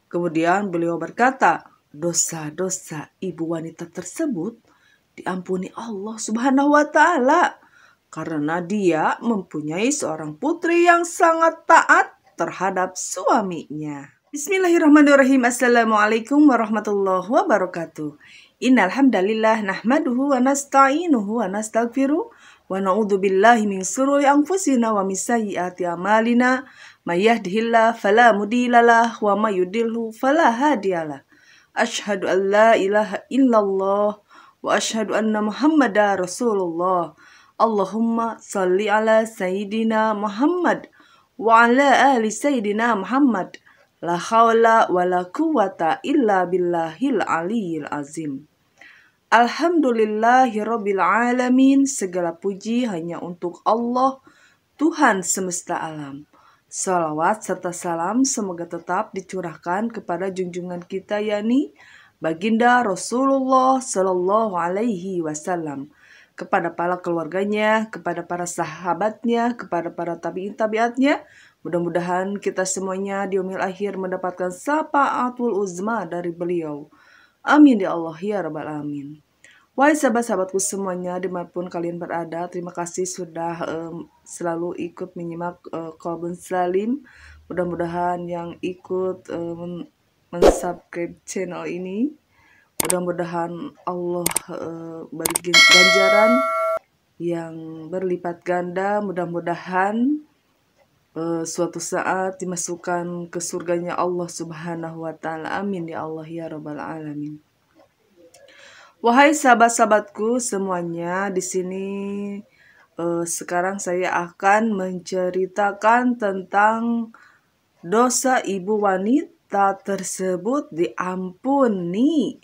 Kemudian beliau berkata, dosa-dosa ibu wanita tersebut diampuni Allah Subhanahu wa Ta'ala karena dia mempunyai seorang putri yang sangat taat terhadap suaminya. Bismillahirrahmanirrahim. Assalamualaikum warahmatullahi wabarakatuh. Innal hamdalillah nahmaduhu wa nasta'inuhu wa nastaghfiruh wa na'udzu billahi min shururi anfusina wa min sayyiati a'malina. May yahdihillahu fala mudhillalah wa may yudhlilhu fala hadiyalah. Asyhadu an la ilaha illallah wa asyhadu anna Muhammadar Rasulullah. Allahumma salli ala Sayyidina Muhammad wa ala ali Sayyidina Muhammad. La haula wa la quwata illa billahil aliyyil azim. Alhamdulillahirabbil alamin. Segala puji hanya untuk Allah, Tuhan semesta alam. Salawat serta salam semoga tetap dicurahkan kepada junjungan kita yakni Baginda Rasulullah Sallallahu Alaihi Wasallam, kepada para keluarganya, kepada para sahabatnya, kepada para tabi'in-tabi'atnya. Mudah-mudahan kita semuanya di yaumil akhir mendapatkan syafaatul uzma dari beliau. Amin ya Allah ya Rabbal Alamin. Wahai sahabat-sahabatku semuanya dimanapun kalian berada, terima kasih sudah selalu ikut menyimak Qalbun Salim. Mudah-mudahan yang ikut mensubscribe channel ini, mudah-mudahan Allah beri ganjaran yang berlipat ganda. Mudah-mudahan suatu saat dimasukkan ke surganya Allah Subhanahu wa Ta'ala. Amin ya Allah ya Rabbal Alamin. Wahai sahabat-sahabatku semuanya, di sini sekarang saya akan menceritakan tentang dosa ibu wanita tersebut diampuni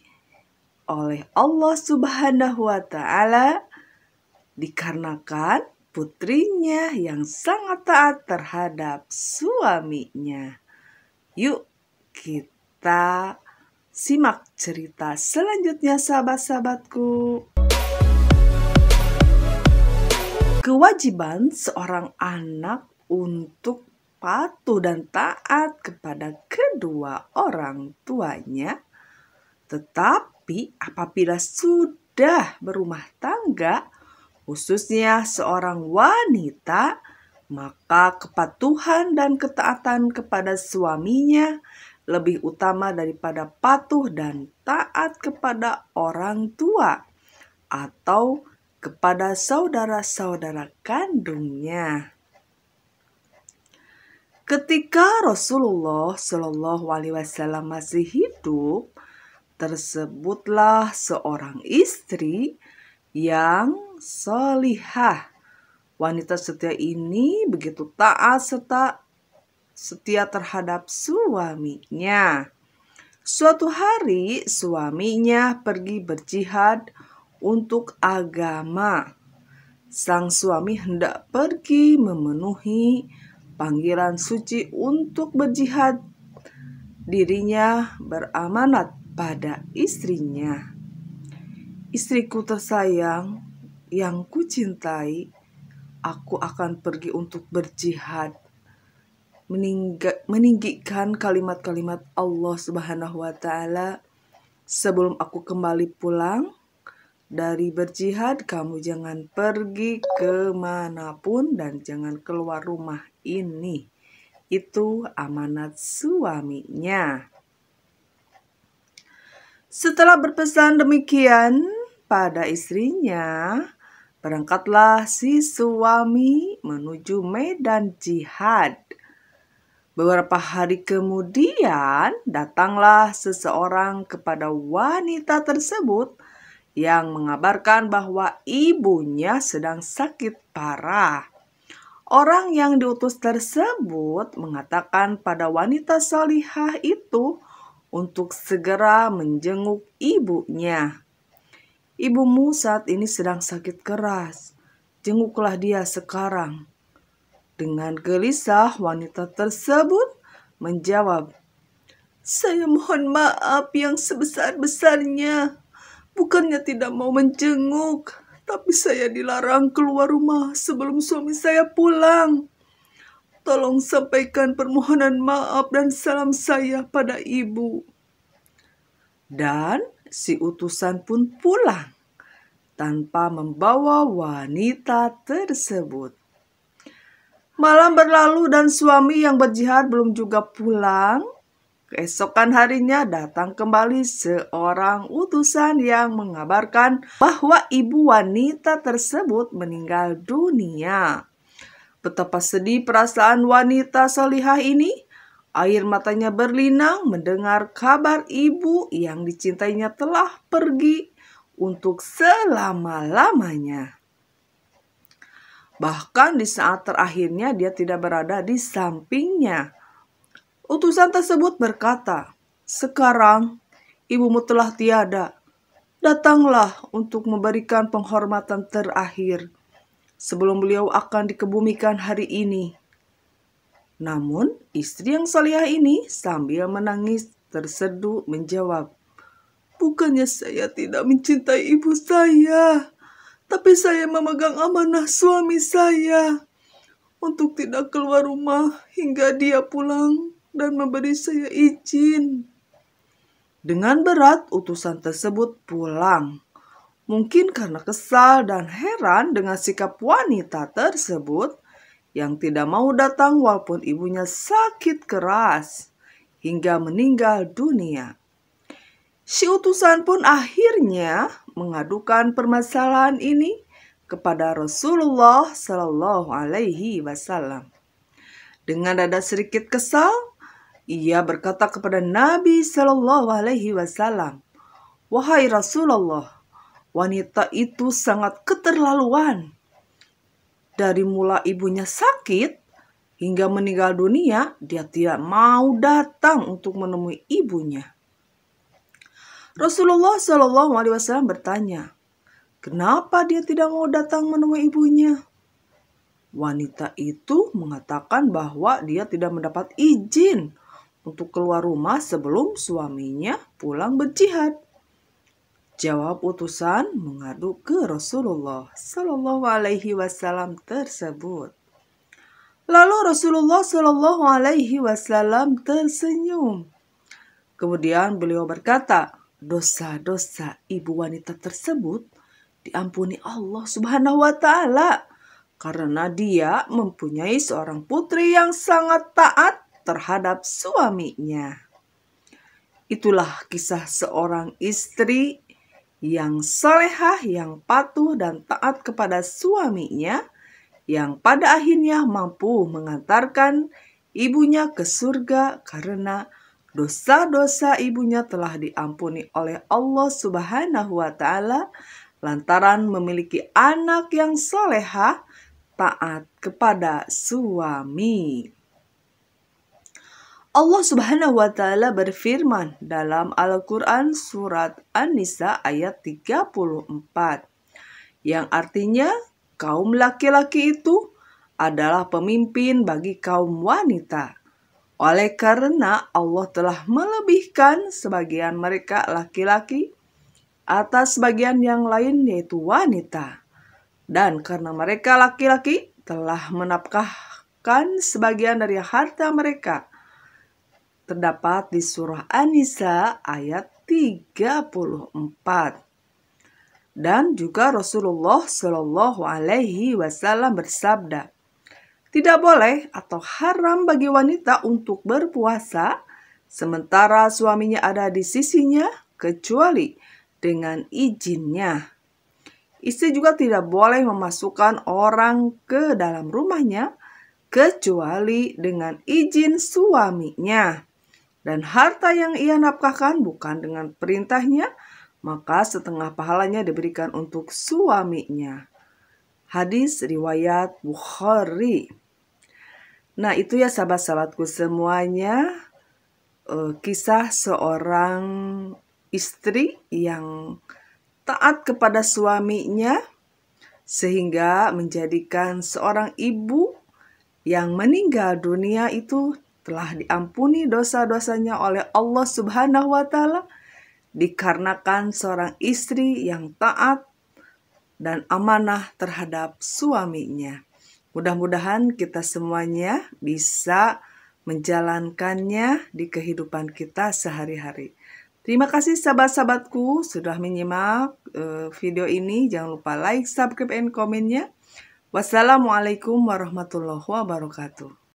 oleh Allah Subhanahu wa Ta'ala dikarenakan putrinya yang sangat taat terhadap suaminya. Yuk kita simak cerita selanjutnya sahabat-sahabatku. Kewajiban seorang anak untuk patuh dan taat kepada kedua orang tuanya. Tetapi apabila sudah berumah tangga, khususnya seorang wanita, maka kepatuhan dan ketaatan kepada suaminya lebih utama daripada patuh dan taat kepada orang tua atau kepada saudara-saudara kandungnya. Ketika Rasulullah Shallallahu Alaihi Wasallam masih hidup, tersebutlah seorang istri yang solihah. Wanita setia ini begitu taat serta setia terhadap suaminya. Suatu hari suaminya pergi berjihad untuk agama. Sang suami hendak pergi memenuhi panggilan suci untuk berjihad. Dirinya beramanat pada istrinya. Istriku tersayang yang kucintai, aku akan pergi untuk berjihad, meninggikan kalimat-kalimat Allah Subhanahu wa Ta'ala. Sebelum aku kembali pulang dari berjihad, kamu jangan pergi kemanapun dan jangan keluar rumah ini. Itu amanat suaminya. Setelah berpesan demikian pada istrinya, berangkatlah si suami menuju medan jihad. Beberapa hari kemudian datanglah seseorang kepada wanita tersebut yang mengabarkan bahwa ibunya sedang sakit parah. Orang yang diutus tersebut mengatakan pada wanita salihah itu untuk segera menjenguk ibunya. Ibumu saat ini sedang sakit keras, jenguklah dia sekarang. Dengan gelisah wanita tersebut menjawab, saya mohon maaf yang sebesar-besarnya. Bukannya tidak mau menjenguk, tapi saya dilarang keluar rumah sebelum suami saya pulang. tolong sampaikan permohonan maaf dan salam saya pada ibu." Dan si utusan pun pulang tanpa membawa wanita tersebut. Malam berlalu dan suami yang berjihad belum juga pulang. Keesokan harinya datang kembali seorang utusan yang mengabarkan bahwa ibu wanita tersebut meninggal dunia. Betapa sedih perasaan wanita salihah ini. Air matanya berlinang mendengar kabar ibu yang dicintainya telah pergi untuk selama-lamanya. Bahkan di saat terakhirnya dia tidak berada di sampingnya. Utusan tersebut berkata, "Sekarang ibumu telah tiada. Datanglah untuk memberikan penghormatan terakhir sebelum beliau akan dikebumikan hari ini." Namun istri yang salihah ini sambil menangis terseduh menjawab, "Bukannya saya tidak mencintai ibu saya, tapi saya memegang amanah suami saya untuk tidak keluar rumah hingga dia pulang dan memberi saya izin." Dengan berat utusan tersebut pulang. Mungkin karena kesal dan heran dengan sikap wanita tersebut yang tidak mau datang walaupun ibunya sakit keras hingga meninggal dunia. Si utusan pun akhirnya mengadukan permasalahan ini kepada Rasulullah Shallallahu Alaihi Wasallam. Dengan dada sedikit kesal, ia berkata kepada Nabi Shallallahu Alaihi Wasallam, "Wahai Rasulullah, wanita itu sangat keterlaluan. Dari mula ibunya sakit hingga meninggal dunia, dia tidak mau datang untuk menemui ibunya." Rasulullah Shallallahu Alaihi Wasallam bertanya, "Kenapa dia tidak mau datang menemui ibunya?" Wanita itu mengatakan bahwa dia tidak mendapat izin untuk keluar rumah sebelum suaminya pulang berjihad. Jawab utusan mengadu ke Rasulullah Shallallahu Alaihi Wasallam tersebut. Lalu Rasulullah Shallallahu Alaihi Wasallam tersenyum. Kemudian beliau berkata, "Dosa-dosa ibu wanita tersebut diampuni Allah Subhanahu wa Ta'ala karena dia mempunyai seorang putri yang sangat taat terhadap suaminya." Itulah kisah seorang istri yang salehah, yang patuh dan taat kepada suaminya, yang pada akhirnya mampu mengantarkan ibunya ke surga karena dosa-dosa ibunya telah diampuni oleh Allah Subhanahu wa Ta'ala lantaran memiliki anak yang salehah, taat kepada suami. Allah Subhanahu wa Ta'ala berfirman dalam Al-Quran surat An-Nisa ayat 34, yang artinya kaum laki-laki itu adalah pemimpin bagi kaum wanita. Oleh karena Allah telah melebihkan sebagian mereka laki-laki atas sebagian yang lain yaitu wanita. Dan karena mereka laki-laki telah menafkahkan sebagian dari harta mereka, terdapat di surah An-Nisa ayat 34. Dan juga Rasulullah Shallallahu Alaihi Wasallam bersabda, "Tidak boleh atau haram bagi wanita untuk berpuasa sementara suaminya ada di sisinya kecuali dengan izinnya." Istri juga tidak boleh memasukkan orang ke dalam rumahnya kecuali dengan izin suaminya. Dan harta yang ia nafkahkan bukan dengan perintahnya, maka setengah pahalanya diberikan untuk suaminya. Hadis riwayat Bukhari. Nah itu ya sahabat-sahabatku semuanya, kisah seorang istri yang taat kepada suaminya sehingga menjadikan seorang ibu yang meninggal dunia itu telah diampuni dosa-dosanya oleh Allah Subhanahu wa Ta'ala dikarenakan seorang istri yang taat dan amanah terhadap suaminya. Mudah-mudahan kita semuanya bisa menjalankannya di kehidupan kita sehari-hari. Terima kasih sahabat-sahabatku sudah menyimak video ini. Jangan lupa like, subscribe, and komennya. Wassalamualaikum warahmatullahi wabarakatuh.